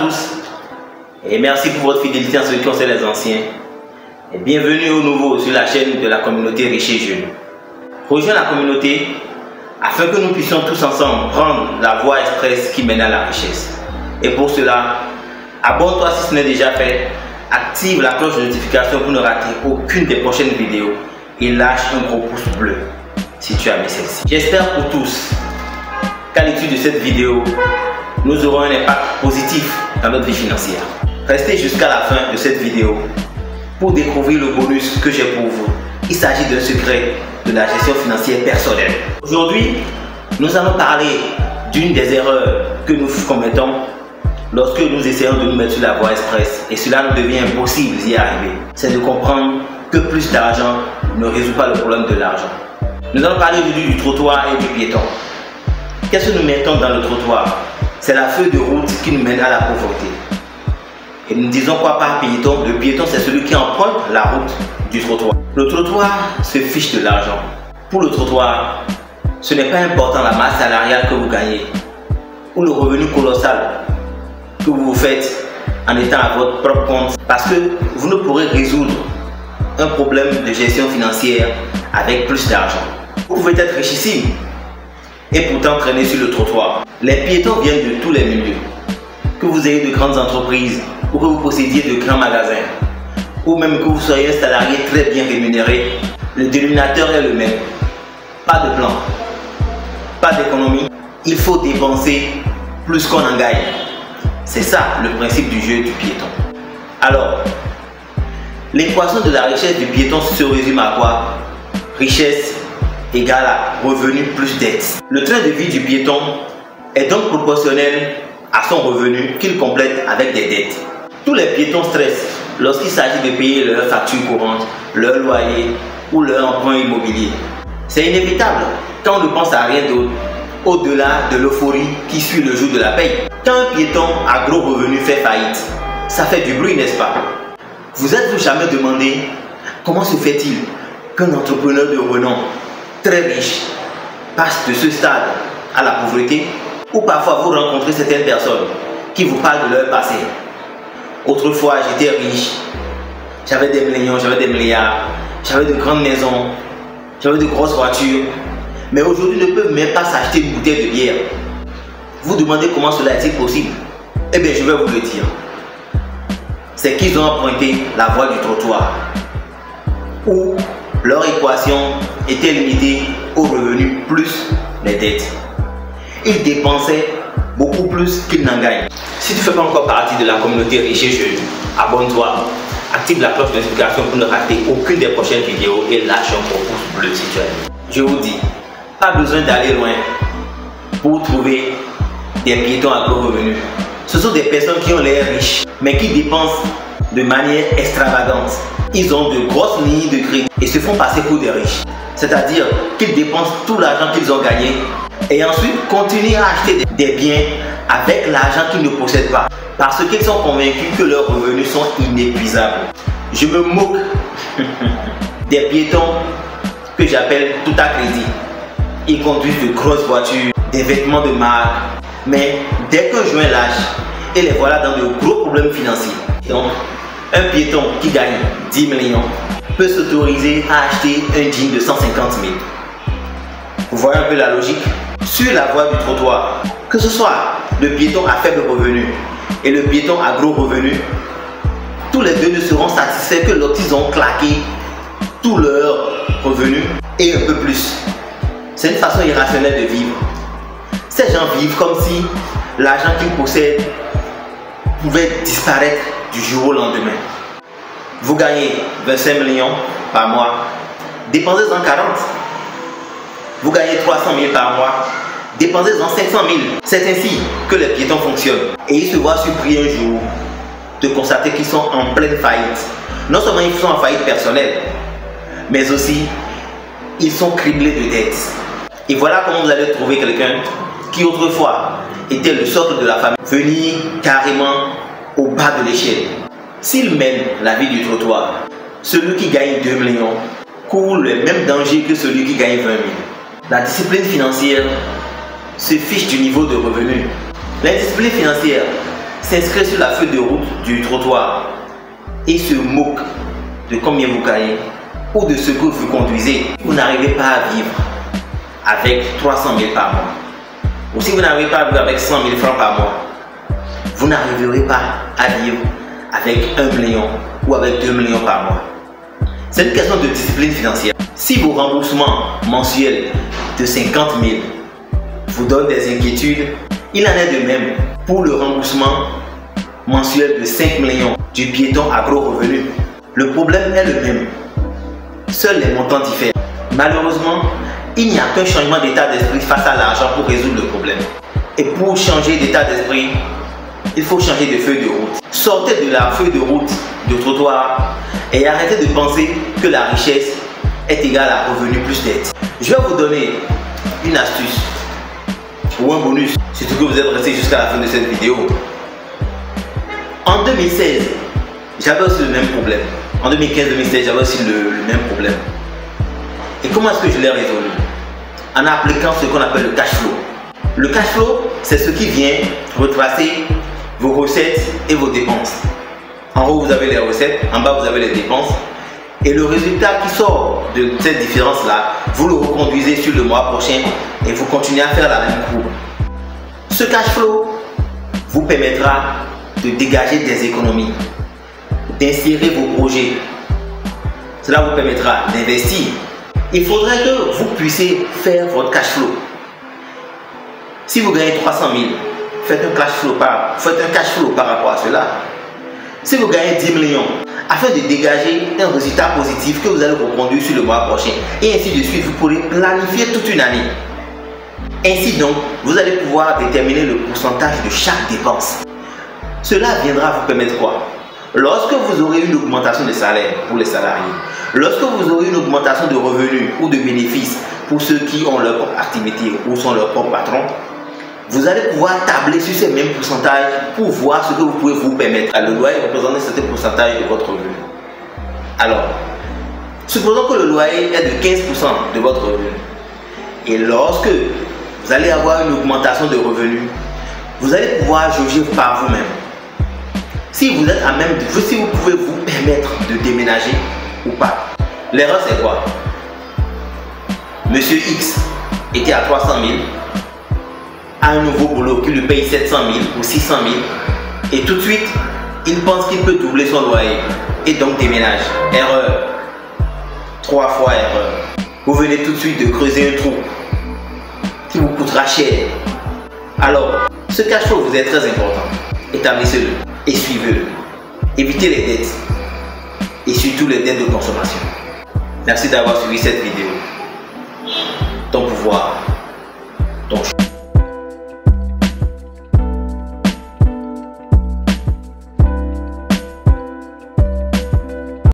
tous et merci pour votre fidélité en ce qui concerne les anciens. Et bienvenue aux nouveaux sur la chaîne de la communauté Riche et Jeune. Rejoins la communauté afin que nous puissions tous ensemble prendre la voie express qui mène à la richesse. Et pour cela, abonne-toi si ce n'est déjà fait, active la cloche de notification pour ne rater aucune des prochaines vidéos et lâche un gros pouce bleu si tu as aimé celle-ci. J'espère pour tous qu'à l'issue de cette vidéo, nous aurons un impact positif dans notre vie financière. Restez jusqu'à la fin de cette vidéo pour découvrir le bonus que j'ai pour vous. Il s'agit d'un secret de la gestion financière personnelle. Aujourd'hui, nous allons parler d'une des erreurs que nous commettons lorsque nous essayons de nous mettre sur la voie express et cela nous devient impossible d'y arriver. C'est de comprendre que plus d'argent ne résout pas le problème de l'argent. Nous allons parler aujourd'hui du trottoir et du piéton. Qu'est-ce que nous mettons dans le trottoir? C'est la feuille de route qui nous mène à la pauvreté. Et nous disons quoi par piéton? Le piéton, c'est celui qui emprunte la route du trottoir. Le trottoir se fiche de l'argent. Pour le trottoir, ce n'est pas important la masse salariale que vous gagnez ou le revenu colossal que vous faites en étant à votre propre compte, parce que vous ne pourrez résoudre un problème de gestion financière avec plus d'argent. Vous pouvez être richissime et pourtant traîner sur le trottoir. Les piétons viennent de tous les milieux. Que vous ayez de grandes entreprises ou que vous possédiez de grands magasins ou même que vous soyez un salarié très bien rémunéré, le dénominateur est le même. Pas de plan, pas d'économie. Il faut dépenser plus qu'on en gagne. C'est ça le principe du jeu du piéton. Alors, l'équation de la richesse du piéton se résume à quoi? Richesse égale à revenu plus dette. Le train de vie du piéton est donc proportionnel à son revenu qu'il complète avec des dettes. Tous les piétons stressent lorsqu'il s'agit de payer leurs factures courantes, leur loyer ou leur emprunt immobilier. C'est inévitable quand on ne pense à rien d'autre au-delà de l'euphorie qui suit le jour de la paye. Quand un piéton à gros revenus fait faillite, ça fait du bruit, n'est-ce pas? Vous êtes-vous jamais demandé comment se fait-il qu'un entrepreneur de renom très riche passe de ce stade à la pauvreté? Ou parfois vous rencontrez certaines personnes qui vous parlent de leur passé. Autrefois j'étais riche, j'avais des millions, j'avais des milliards, j'avais de grandes maisons, j'avais de grosses voitures, mais aujourd'hui ne peuvent même pas s'acheter une bouteille de bière. Vous demandez comment cela est-il possible? Eh bien je vais vous le dire. C'est qu'ils ont emprunté la voie du trottoir, où leur équation était limitée au revenu plus les dettes. Ils dépensaient beaucoup plus qu'ils n'en gagnent. Si tu ne fais pas encore partie de la communauté Riche et Jeune, abonne-toi, active la cloche de notification pour ne rater aucune des prochaines vidéos et lâche un gros pouce bleu si tu as aimé. Je vous dis, pas besoin d'aller loin pour trouver des piétons à gros revenus. Ce sont des personnes qui ont l'air riches, mais qui dépensent de manière extravagante. Ils ont de grosses lignes de crédit et se font passer pour des riches. C'est-à-dire qu'ils dépensent tout l'argent qu'ils ont gagné et ensuite continuent à acheter des biens avec l'argent qu'ils ne possèdent pas. Parce qu'ils sont convaincus que leurs revenus sont inépuisables. Je me moque des piétons que j'appelle tout à crédit. Ils conduisent de grosses voitures, des vêtements de marque. Mais dès qu'un joint lâche, et les voilà dans de gros problèmes financiers. Donc, un piéton qui gagne 10 millions peut s'autoriser à acheter un jean de 150 000. Vous voyez un peu la logique? Sur la voie du trottoir, que ce soit le piéton à faible revenu et le piéton à gros revenu, tous les deux ne seront satisfaits que lorsqu'ils ont claqué tous leurs revenus et un peu plus. C'est une façon irrationnelle de vivre. Ces gens vivent comme si l'argent qu'ils possèdent pouvait disparaître du jour au lendemain. Vous gagnez 25 millions par mois, dépensez-en 40. Vous gagnez 300 000 par mois, dépensez-en 500 000. C'est ainsi que les piétons fonctionnent. Et ils se voient surpris un jour de constater qu'ils sont en pleine faillite. Non seulement ils sont en faillite personnelle, mais aussi ils sont criblés de dettes. Et voilà comment vous allez trouver quelqu'un qui autrefois était le socle de la famille venir carrément au bas de l'échelle. S'il mène la vie du trottoir, celui qui gagne 2 millions court le même danger que celui qui gagne 20 000. La discipline financière se fiche du niveau de revenu. La discipline financière, s'inscrit sur la feuille de route du trottoir et se moque de combien vous gagnez ou de ce que vous conduisez, vous n'arrivez pas à vivre avec 300 000 par mois. Ou si vous n'arrivez pas à vivre avec 100 000 francs par mois, vous n'arriverez pas à vivre avec 1 million ou avec 2 millions par mois. C'est une question de discipline financière. Si vos remboursements mensuels de 50 000 vous donnent des inquiétudes, il en est de même pour le remboursement mensuel de 5 millions du piéton à gros revenus. Le problème est le même. Seuls les montants diffèrent. Malheureusement, il n'y a qu'un changement d'état d'esprit face à l'argent pour résoudre le problème. Et pour changer d'état d'esprit, il faut changer de feuille de route. Sortez de la feuille de route de trottoir et arrêtez de penser que la richesse est égale à revenu plus dette. Je vais vous donner une astuce ou un bonus, surtout que vous êtes resté jusqu'à la fin de cette vidéo. En 2016, j'avais aussi le même problème. En 2015-2016, j'avais aussi le même problème. Et comment est-ce que je l'ai résolu? En appliquant ce qu'on appelle le cash flow. Le cash flow, c'est ce qui vient retracer vos recettes et vos dépenses. En haut, vous avez les recettes, en bas, vous avez les dépenses. Et le résultat qui sort de cette différence-là, vous le reconduisez sur le mois prochain et vous continuez à faire la même courbe. Ce cash flow vous permettra de dégager des économies, d'insérer vos projets. Cela vous permettra d'investir. Il faudrait que vous puissiez faire votre cash flow. Si vous gagnez 300 000, faites un cash flow par rapport à cela. Si vous gagnez 10 millions, afin de dégager un résultat positif que vous allez reconduire sur le mois prochain, et ainsi de suite, vous pourrez planifier toute une année. Ainsi donc, vous allez pouvoir déterminer le pourcentage de chaque dépense. Cela viendra vous permettre quoi? Lorsque vous aurez une augmentation de salaire pour les salariés, lorsque vous aurez une augmentation de revenus ou de bénéfices pour ceux qui ont leur propre activité ou sont leurs propres patrons, vous allez pouvoir tabler sur ces mêmes pourcentages pour voir ce que vous pouvez vous permettre. Le loyer représente un certain pourcentage de votre revenu. Alors, supposons que le loyer est de 15% de votre revenu. Et lorsque vous allez avoir une augmentation de revenus, vous allez pouvoir jauger par vous-même. Si vous êtes à même de, si vous pouvez vous permettre de déménager ou pas. L'erreur c'est quoi? Monsieur X était à 300 000, a un nouveau boulot qui lui paye 700 000 ou 600 000 et tout de suite il pense qu'il peut doubler son loyer et donc déménage. Erreur. 3 fois erreur. Vous venez tout de suite de creuser un trou qui vous coûtera cher. Alors, ce cash flow vous est très important. Établissez-le et suivez-le. Évitez les dettes et surtout les dettes de consommation. Merci d'avoir suivi cette vidéo. Ton pouvoir.